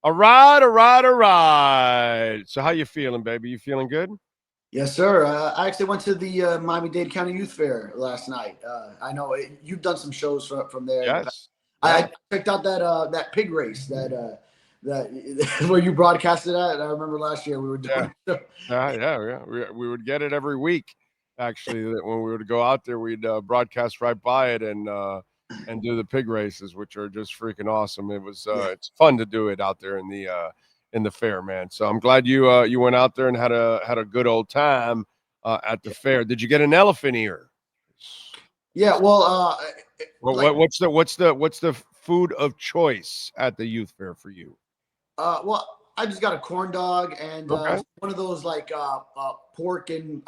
All right, all right, all right. So how you feeling, baby? You feeling good? Yes, sir. I actually went to the Miami-Dade County Youth Fair last night. I know you've done some shows from there in the past. Yes. I Yeah. checked out that pig race that where you broadcasted at. I remember last year we were Yeah. doing it. Yeah. We would get it every week. Actually, that when we would go out there, we'd broadcast right by it and do the pig races, which are just freaking awesome. Yeah. It's fun to do it out there in the fair, man. So I'm glad you went out there and had a good old time at the fair. Did you get an elephant ear? Yeah. Well, like What's the food of choice at the youth fair for you? well, I just got a corn dog and Okay. one of those like pork and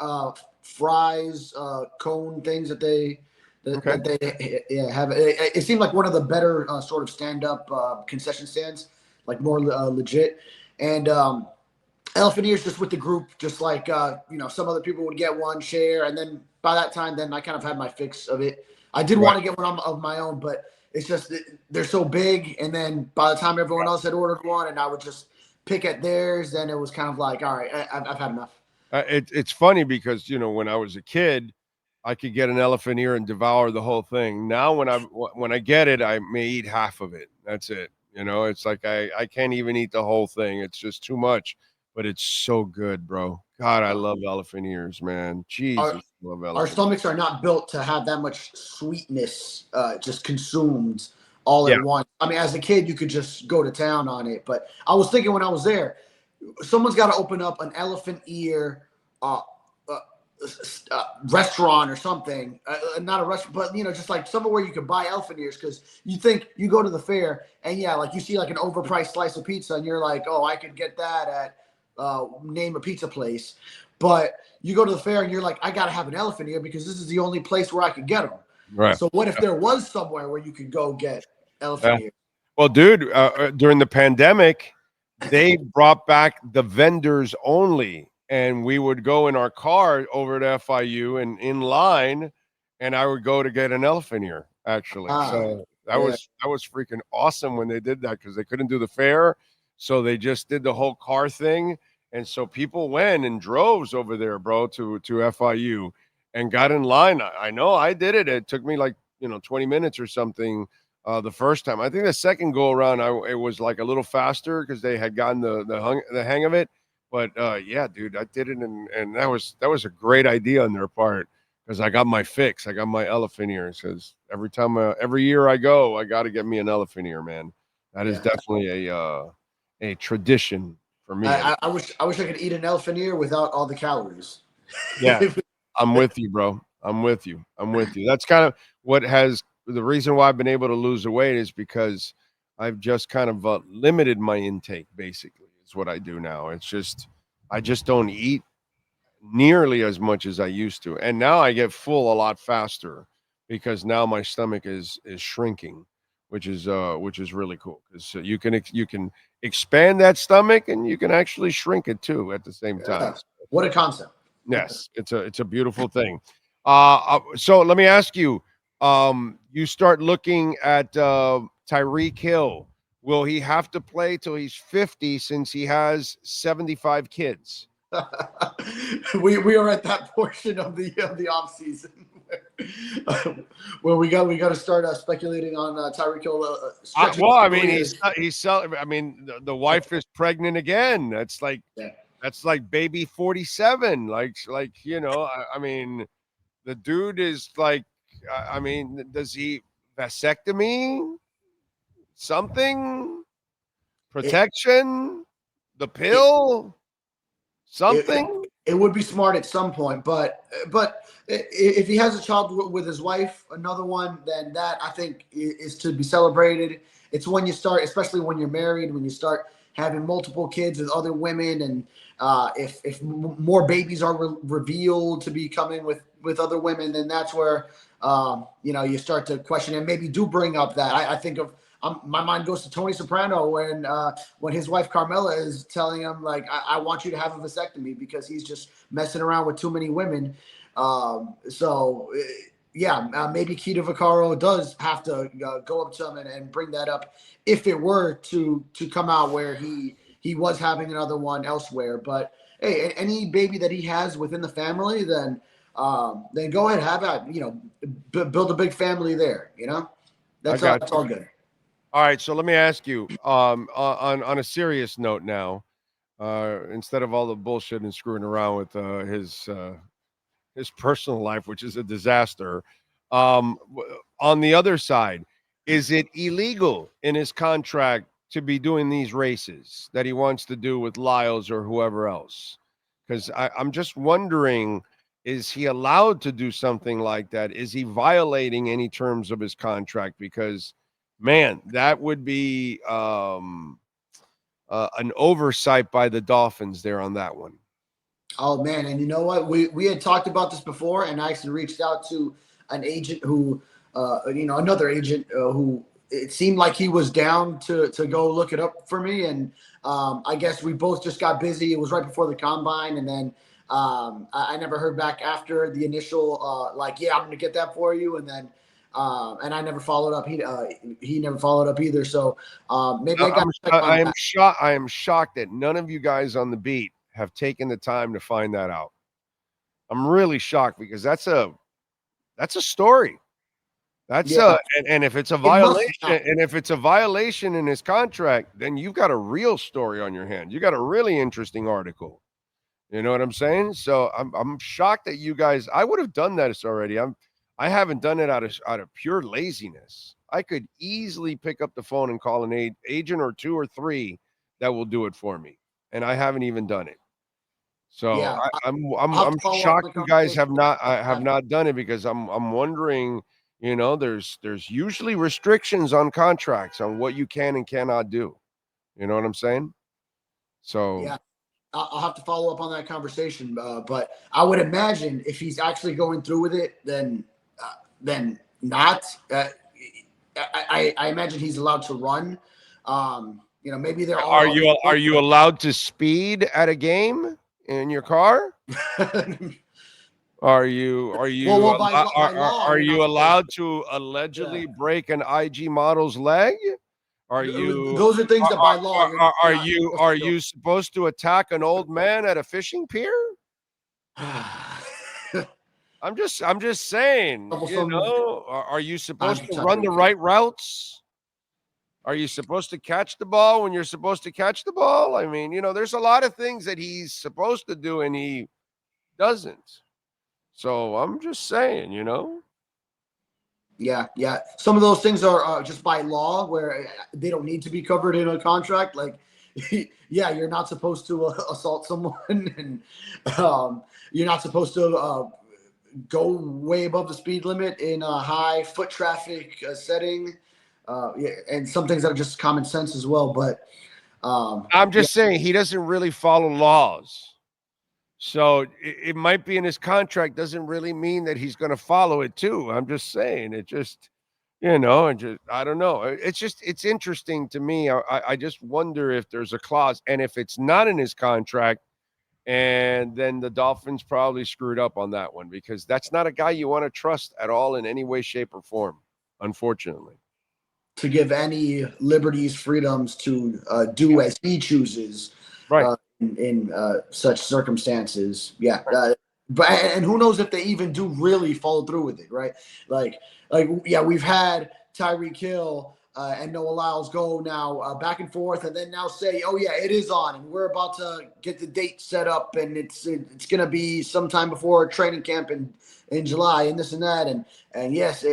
fries cone things Okay. that they yeah, have. It seemed like one of the better sort of stand up concession stands, like more legit. And elephant ears just with the group, just like some other people would get one share, and then by that time, then I kind of had my fix of it. I did Right. want to get one of my own, but it's just they're so big, and then by the time everyone else had ordered one, and I would just pick at theirs, then it was kind of like, all right, I've had enough. It's funny because when I was a kid, I could get an elephant ear and devour the whole thing. Now when I get it, I may eat half of it. That's it. It's like I can't even eat the whole thing. It's just too much. But it's so good, bro. God, I love elephant ears, man. Our Jesus, I love our elephant. stomachs are not built to have that much sweetness just consumed all Yeah. at once. I mean, as a kid, you could just go to town on it, but I was thinking when I was there, someone's got to open up an elephant ear uh, uh, restaurant or something. Not a restaurant, but just like somewhere where you could buy elephant ears. Because you think you go to the fair and yeah, like you see like an overpriced slice of pizza, and you're like, oh, I could get that at name a pizza place. But you go to the fair and you're like, I got to have an elephant ear because this is the only place where I could get them. Right. So what if there was somewhere where you could go get Yeah. elephant ear? Well, dude, during the pandemic, they brought back the vendors only, and we would go in our car over to FIU and in line, and I would go to get an elephant ear. Actually, Ah, so yeah. that was freaking awesome when they did that because they couldn't do the fair, so they just did the whole car thing, and so people went in droves over there, bro, to FIU and got in line. I know I did it. It took me like 20 minutes or something the first time. I think the second go around, it was like a little faster because they had gotten the hang of it. But yeah, dude, I did it, and that was a great idea on their part because I got my fix. I got my elephant ears because every year I go, I got to get me an elephant ear, man. That is Yeah. definitely a tradition for me. I wish I could eat an elephant ear without all the calories. Yeah, I'm with you, bro. I'm with you. I'm with you. That's kind of what has the reason why I've been able to lose the weight is because I've just kind of limited my intake. Basically, is what I do now. It's just I just don't eat nearly as much as I used to, and now I get full a lot faster because now my stomach is shrinking, which is really cool because you can expand that stomach and you can actually shrink it too at the same time. Yeah. What a concept. Yes, it's a beautiful thing. So let me ask you, you start looking at Tyreek Hill. Will he have to play till he's 50 since he has 75 kids? We are at that portion of the off season where we got to start speculating on Tyreek Hill stretching Well, I his mean, career. I mean, the wife is pregnant again. Yeah. That's like baby 47. I mean, the dude is like, I mean, does he vasectomy something? It, Protection, the it, pill, it something. it would be smart at some point, but if he has a child with his wife, another one, then that I think is to be celebrated. It's when you start, especially when you're married, when you start having multiple kids with other women, and if more babies are revealed to be coming with other women, then that's where you start to question and maybe do bring up that. I think of my mind goes to Tony Soprano when his wife Carmela is telling him like, I want you to have a vasectomy because he's just messing around with too many women. So maybe Keita Vaccaro does have to go up to him and bring that up if it were to come out where he was having another one elsewhere. But hey, any baby that he has within the family, then go ahead, have at build a big family there. I got that's you. all good. All right, so let me ask you, on a serious note now, instead of all the bullshit and screwing around with his personal life, which is a disaster. On the other side, is it illegal in his contract to be doing these races that he wants to do with Lyles or whoever else? Because I'm just wondering, is he allowed to do something like that? Is he violating any terms of his contract? Because, man, that would be an oversight by the Dolphins there on that one. Oh man, and you know what? We had talked about this before, and I actually reached out to an agent who, another agent who it seemed like he was down to go look it up for me, and I guess we both just got busy. It was right before the combine, and then I never heard back after the initial I'm gonna get that for you, and then and I never followed up. He never followed up either. So maybe I got to check on I am that. shocked. I am shocked that none of you guys on the beat have taken the time to find that out. I'm really shocked because that's a story. That's Yeah, and if it's a it must violation, not. and if it's a violation in his contract, then you've got a real story on your hand. You got a really interesting article. You know what I'm saying? So I'm shocked that you guys. I would have done that already. I haven't done it out of pure laziness. I could easily pick up the phone and call an agent or two or three that will do it for me, and I haven't even done it. So Yeah, I'm I'll have to follow up on shocked the you guys conversation. have not done it because I'm wondering, there's usually restrictions on contracts on what you can and cannot do. You know what I'm saying? So Yeah, I'll have to follow up on that conversation. But I would imagine if he's actually going through with it, then not. I imagine he's allowed to run. Maybe there are other are sports. you allowed to speed at a game in your car? Are you Well, by law, are you're not you supposed allowed to. to Yeah, allegedly break an IG model's leg? Are you those are things that by law you're not supposed to are do. you supposed to attack an old man at a fishing pier? I'm just saying, Troublesome are you times supposed for to run the Tyreek. right routes? Are you supposed to catch the ball when you're supposed to catch the ball? I mean, there's a lot of things that he's supposed to do and he doesn't. So I'm just saying. Yeah, yeah. Some of those things are just by law where they don't need to be covered in a contract. Like, yeah, you're not supposed to assault someone, and you're not supposed to go way above the speed limit in a high foot traffic setting. Yeah, and some things that are just common sense as well. But I'm yeah, just saying he doesn't really follow laws. So it might be in his contract, doesn't really mean that he's going to follow it too. I'm just saying it just, I don't know. It's interesting to me. I just wonder if there's a clause and if it's not in his contract, and then the Dolphins probably screwed up on that one because that's not a guy you want to trust at all in any way, shape, or form, unfortunately. to give any liberties, freedoms to do as he chooses Right. in such circumstances. Yeah. But and who knows if they even do really follow through with it, right? Yeah, we've had Tyreek Hill and Noah Lyles go now back and forth, and then now say, "Oh yeah, it is on," and we're about to get the date set up, and it's gonna be sometime before training camp in July, and this and that, and yes,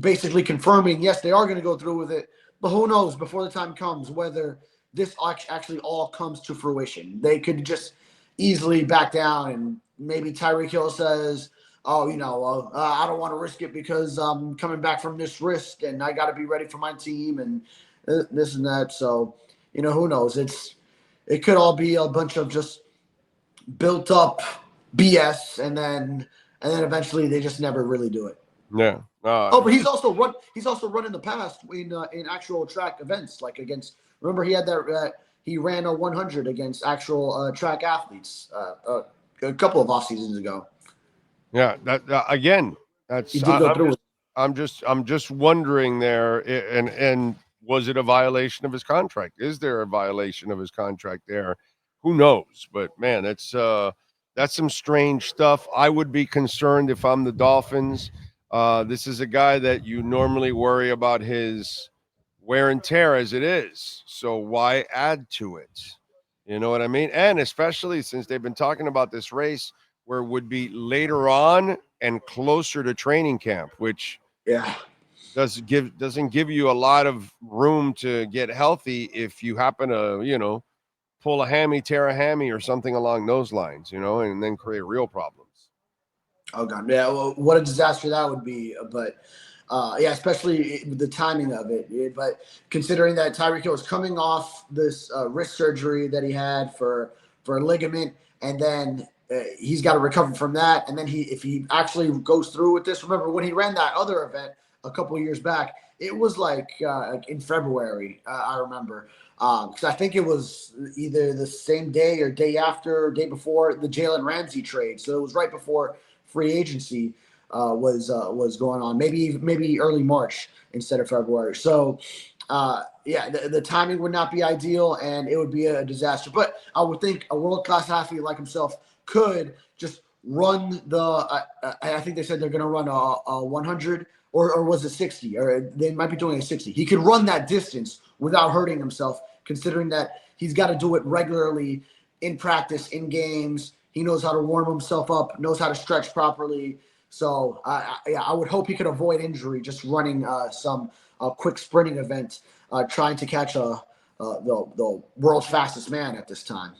basically confirming yes they are going to go through with it. But who knows before the time comes whether this actually all comes to fruition. They could just easily back down, and maybe Tyreek Hill says, "Oh, I don't want to risk it because I'm coming back from this wrist, and I got to be ready for my team, and this and that." So, who knows? It could all be a bunch of just built up BS, and then eventually they just never really do it. Yeah. Oh, but he's also run. He's also run in the past in actual track events, like against. Remember, he had that. He ran a 100 against actual track athletes a couple of off seasons ago. Yeah. That again. He That's did go through with. I'm just wondering there, and was it a violation of his contract? Is there a violation of his contract there? Who knows? But man, that's some strange stuff. I would be concerned if I'm the Dolphins. This is a guy that you normally worry about his wear and tear as it is. So why add to it? You know what I mean? And especially since they've been talking about this race where it would be later on and closer to training camp, which Yeah. doesn't give you a lot of room to get healthy if you happen to, pull a hammy, tear a hammy or something along those lines, and then create real problems. Oh god, yeah. Well, what a disaster that would be. But yeah, especially the timing of it. But considering that Tyreek Hill was coming off this wrist surgery that he had for a ligament, and then he's got to recover from that, and then if he actually goes through with this, remember when he ran that other event a couple of years back, it was like in February. I remember. Because I think it was either the same day or day after, or day before the Jalen Ramsey trade. So it was right before free agency was going on, maybe early March instead of February. So yeah, the timing would not be ideal, and it would be a disaster. But I would think a world class athlete like himself could just run the. I think they said they're going to run a 100 or was it 60, or they might be doing a 60. He could run that distance without hurting himself, considering that he's got to do it regularly in practice, in games. He knows how to warm himself up, knows how to stretch properly. So, yeah, I would hope he could avoid injury just running some quick sprinting event, trying to catch the world's fastest man at this time.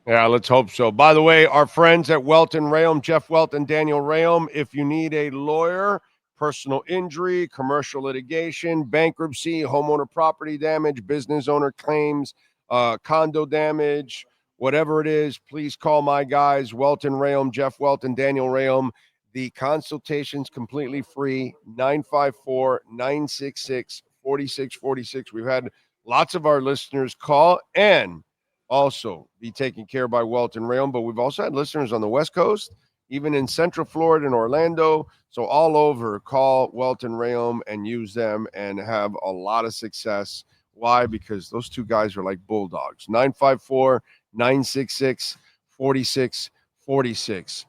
Yeah, let's hope so. By the way, our friends at Welt Rheaume, Jeff Welt and Daniel Rheaume, if you need a lawyer, personal injury, commercial litigation, bankruptcy, homeowner property damage, business owner claims, condo damage, whatever it is, please call my guys, Welt Rheaume, Jeff Welt and Daniel Rheaume. The consultation's completely free, 954-966-4646. We've had lots of our listeners call and also be taken care of by Welt Rheaume, but we've also had listeners on the West Coast, even in Central Florida and Orlando. So all over, call Welt Rheaume and use them and have a lot of success. Why? Because those two guys are like bulldogs. 954-966-4646.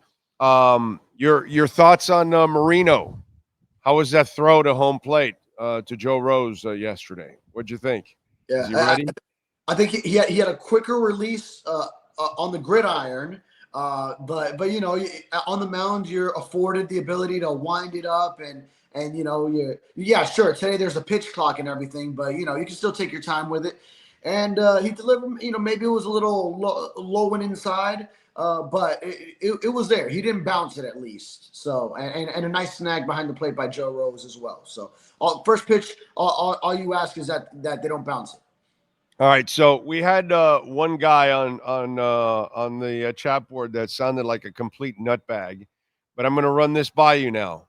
Your thoughts on Marino? How was that throw to home plate to Joe Rose yesterday? What'd you think? Is Yeah, he ready? I think he had a quicker release on the gridiron, but on the mound you're afforded the ability to wind it up and yeah, sure, today there's a pitch clock and everything, but you can still take your time with it. And he delivered. Maybe it was a little low and inside, but it was there. He didn't bounce it at least. So and a nice snag behind the plate by Joe Rose as well. So first pitch, all you ask is that they don't bounce it. All right, so we had one guy on the chat board that sounded like a complete nutbag, but I'm going to run this by you now.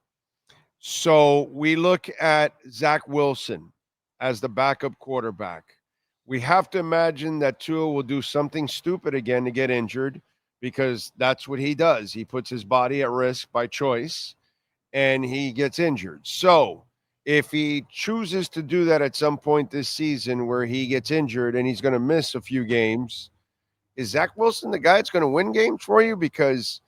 So we look at Zach Wilson as the backup quarterback. We have to imagine that Tua will do something stupid again to get injured because that's what he does. He puts his body at risk by choice and he gets injured. So if he chooses to do that at some point this season where he gets injured and he's going to miss a few games, is Zach Wilson the guy that's going to win games for you? Because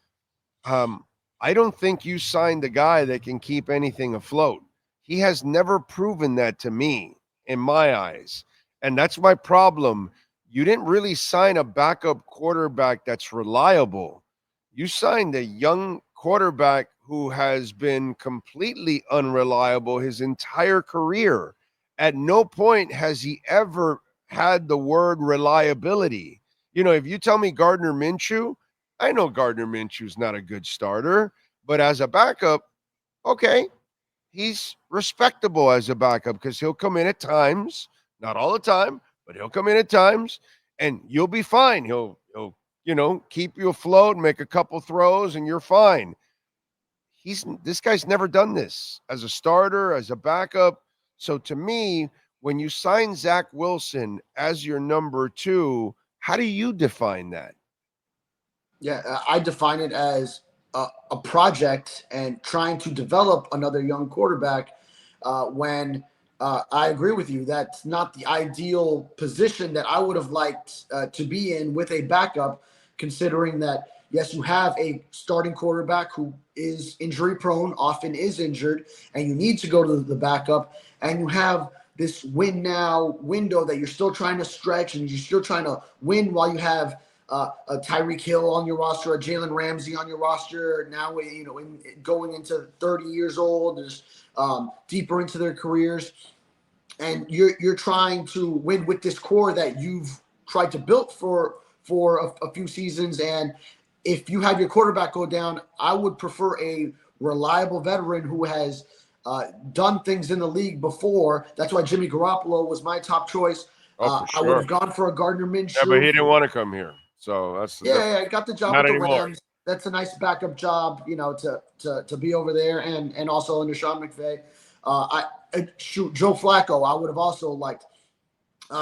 I don't think you signed the guy that can keep anything afloat. He has never proven that to me, in my eyes. And that's my problem. You didn't really sign a backup quarterback that's reliable. You signed a young quarterback who has been completely unreliable his entire career. At no point has he ever had the word reliability. If you tell me Gardner Minshew, I know Gardner Minshew's not a good starter, but as a backup, okay, he's respectable as a backup because he'll come in at times, not all the time, but he'll come in at times and you'll be fine. He'll keep you afloat, make a couple throws, and you're fine. This guy's never done this as a starter, as a backup. So to me, when you sign Zach Wilson as your number two, how do you define that? Yeah, I define it as a project and trying to develop another young quarterback when I agree with you. That's not the ideal position that I would have liked to be in with a backup, considering that, yes, you have a starting quarterback who is injury prone, often is injured, and you need to go to the backup, and you have this win now window that you're still trying to stretch and you're still trying to win while you have a Tyreek Hill on your roster, a Jalen Ramsey on your roster. Now, going into 30 years old, is deeper into their careers, and you're trying to win with this core that you've tried to build for a few seasons. And if you have your quarterback go down, I would prefer a reliable veteran who has done things in the league before. That's why Jimmy Garoppolo was my top choice. Oh, for I would sure. have gone for a Gardner Minshew. Yeah, but he didn't want to come here. So that's I got the job not with the anymore. Rams. That's a nice backup job, to be over there, and also under Sean McVay. Joe Flacco, I would have also liked,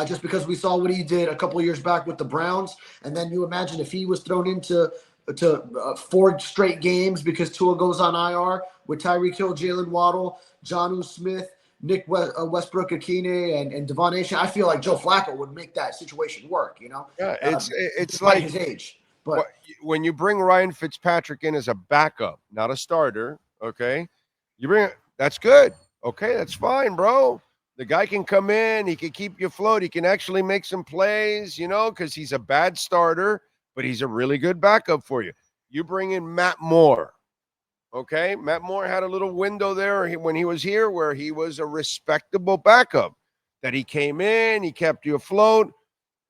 just because we saw what he did a couple of years back with the Browns, and then you imagine if he was thrown into 4 straight games because Tua goes on IR with Tyreek Hill, Jalen Waddle, Jonnu Smith, Nick Westbrook Akine, and Devon Achane. I feel like Joe Flacco would make that situation work. Yeah, it's like like his age. But when you bring Ryan Fitzpatrick in as a backup, not a starter, okay? That's good. Okay, that's fine, bro. The guy can come in, he can keep you afloat, he can actually make some plays, because he's a bad starter, but he's a really good backup for you. You bring in Matt Moore. Okay, Matt Moore had a little window there when he was here where he was a respectable backup. That he came in, he kept you afloat.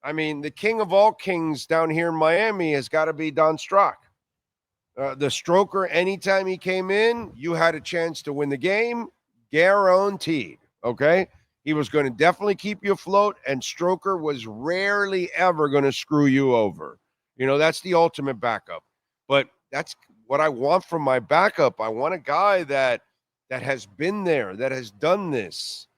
I mean, the king of all kings down here in Miami has got to be Don Strock. The stroker, anytime he came in, you had a chance to win the game, guaranteed. Okay? He was going to definitely keep you afloat, and Stroker was rarely ever going to screw you over. That's the ultimate backup. But that's what I want from my backup. I want a guy that has been there, that has done this.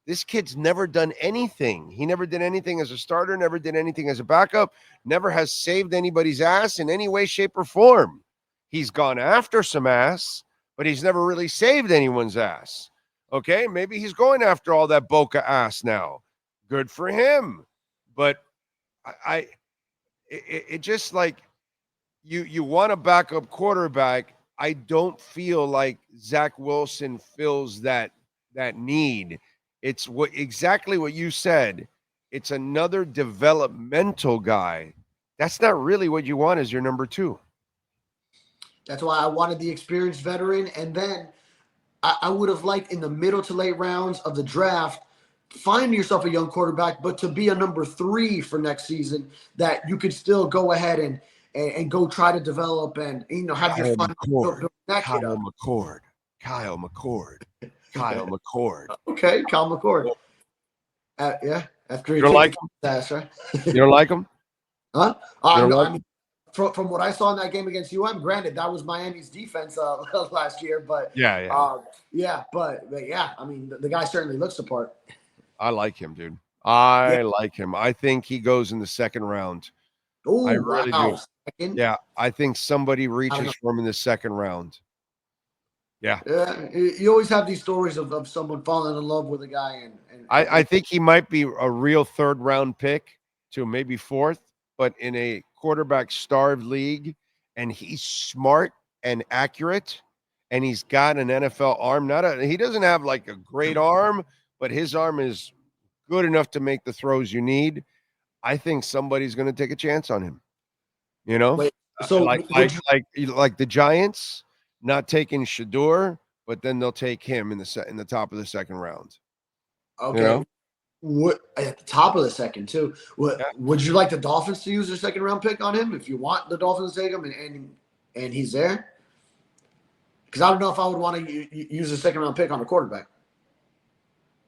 This kid's never done anything. He never did anything as a starter, never did anything as a backup, never has saved anybody's ass in any way, shape, or form. He's gone after some ass, but he's never really saved anyone's ass. Okay, maybe he's going after all that Boca ass now. Good for him. But it just like you want a backup quarterback. I don't feel like Zach Wilson fills that need. It's exactly what you said. It's another developmental guy. That's not really what you want as your number 2. that's why I wanted the experienced veteran. And then I would have liked in the middle to late rounds of the draft, find yourself a young quarterback, but to be a number 3 for next season that you could still go ahead and go try to develop and have your fun. Kyle McCord. Okay, Kyle McCord. Yeah, after he you don't like him, ass, right? You don't like him? Huh? No, I mean, from what I saw in that game against UM, granted that was Miami's defense last year, but yeah. But yeah, I mean the guy certainly looks the part. I like him, dude. I like him. I think he goes in the second round. Oh, I really wow. do. Second? Yeah, I think somebody reaches for him in the second round. Yeah. You always have these stories of someone falling in love with a guy, and I think he might be a real third round pick to maybe fourth, but in a quarterback starved league, and he's smart and accurate, and he's got an NFL arm. He doesn't have like a great arm, but his arm is good enough to make the throws you need. I think somebody's going to take a chance on him. Wait, so like the Giants not taking Shador, but then they'll take him in the top of the second round. Okay. What at the top of the second too? Would you like the Dolphins to use their second round pick on him if you want the Dolphins to take him and he's there? Because I don't know if I would want to use a second round pick on a quarterback.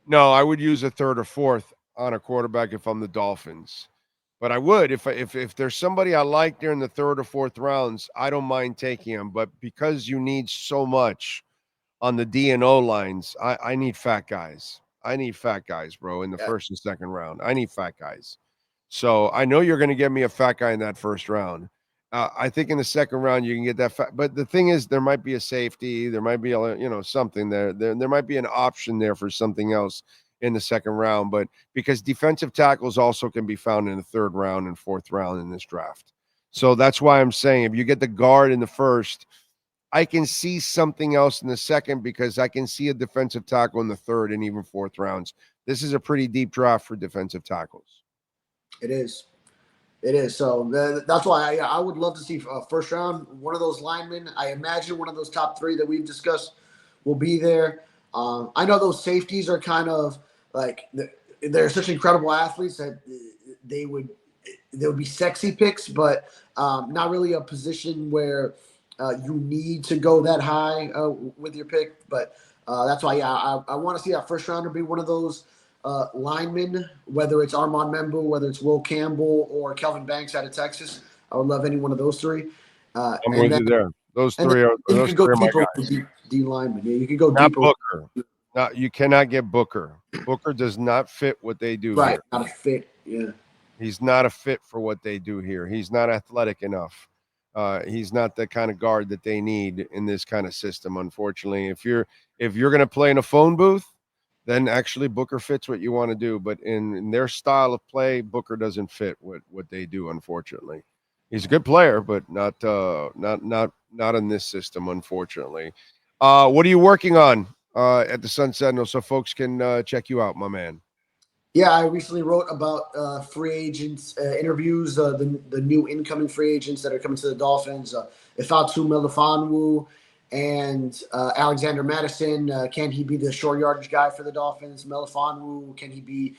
No, I would use a third or fourth on a quarterback if I'm the Dolphins. But I would if there's somebody I like there in the third or fourth rounds, I don't mind taking him. But because you need so much on the D&O lines, I need fat guys. I need fat guys, bro, in the first and second round. I need fat guys. So I know you're going to get me a fat guy in that first round. I think in the second round you can get that. But the thing is, there might be a safety. There might be something there. There might be an option there for something else in the second round. But because defensive tackles also can be found in the third round and fourth round in this draft, so that's why I'm saying if you get the guard in the first, I can see something else in the second because I can see a defensive tackle in the third and even fourth rounds. This is a pretty deep draft for defensive tackles. It is. It is. So that's why I would love to see first round, one of those linemen. I imagine one of those top three that we've discussed will be there. I know those safeties are kind of like they're such incredible athletes that they would be sexy picks, but not really a position where you need to go that high with your pick. But that's why, I want to see that first rounder be one of those linemen, whether it's Armand Member, whether it's Will Campbell, or Kelvin Banks out of Texas. I would love any one of those three. I'm with you there. Those And then three are you can go my deeper guys. with D linemen. Yeah, you can go Not deeper. Booker. No, you cannot get Booker. Booker does not fit what they do Right, here. not a fit. Yeah. He's not a fit for what they do here. He's not athletic enough. He's not the kind of guard that they need in this kind of system. Unfortunately, if you're going to play in a phone booth, then actually Booker fits what you want to do. But in their style of play, Booker doesn't fit what they do. Unfortunately, he's a good player, but not in this system. Unfortunately, what are you working on at the Sun Sentinel so folks can check you out, my man? Yeah, I recently wrote about free agents interviews, the new incoming free agents that are coming to the Dolphins. Ifeatu Melifonwu and Alexander Madison. Can he be the short yardage guy for the Dolphins? Melifonwu, can he be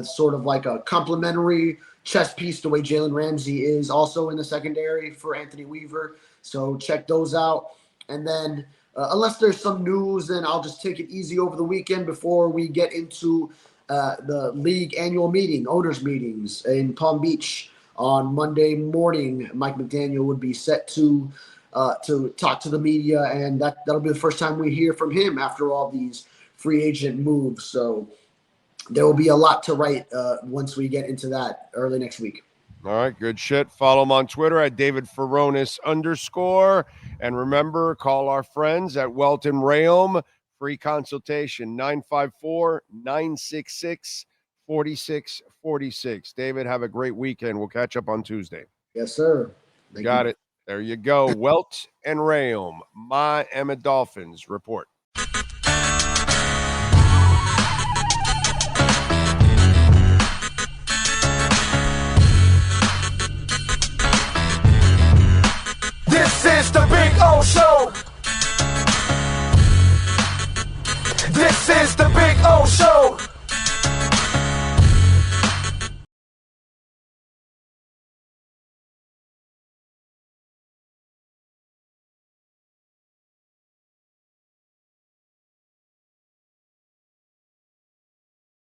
sort of like a complementary chess piece the way Jalen Ramsey is also in the secondary for Anthony Weaver? So check those out. And then unless there's some news, then I'll just take it easy over the weekend before we get into the league annual meeting, owners meetings in Palm Beach on Monday morning. Mike McDaniel would be set to talk to the media, and that'll be the first time we hear from him after all these free agent moves. So there will be a lot to write once we get into that early next week. All right, good shit. Follow him on Twitter at David Furones _. And remember, call our friends at Welt Rheaume. Free consultation, 954-966-4646. David, have a great weekend. We'll catch up on Tuesday. Yes, sir. Got it. There you go. Welt Rheaume, Miami Dolphins report.